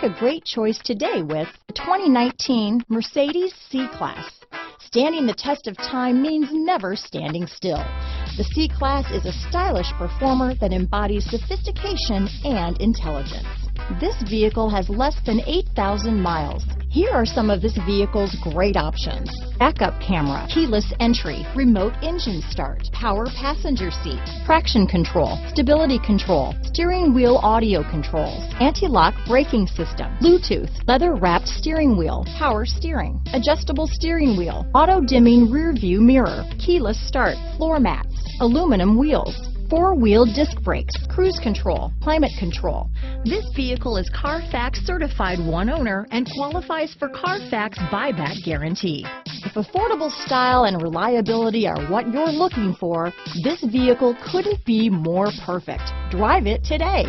a great choice today with the 2019 Mercedes C-Class. Standing the test of time means never standing still. The C-Class is a stylish performer that embodies sophistication and intelligence. This vehicle has less than 8,000 miles. Here are some of this vehicle's great options: backup camera, keyless entry, remote engine start, power passenger seat, traction control, stability control, steering wheel audio controls, anti-lock braking system, Bluetooth, leather-wrapped steering wheel, power steering, adjustable steering wheel, auto-dimming rear view mirror, keyless start, floor mats, aluminum wheels, four-wheel disc brakes, cruise control, climate control. This vehicle is Carfax certified one owner and qualifies for Carfax buyback guarantee. If affordable style and reliability are what you're looking for, this vehicle couldn't be more perfect. Drive it today.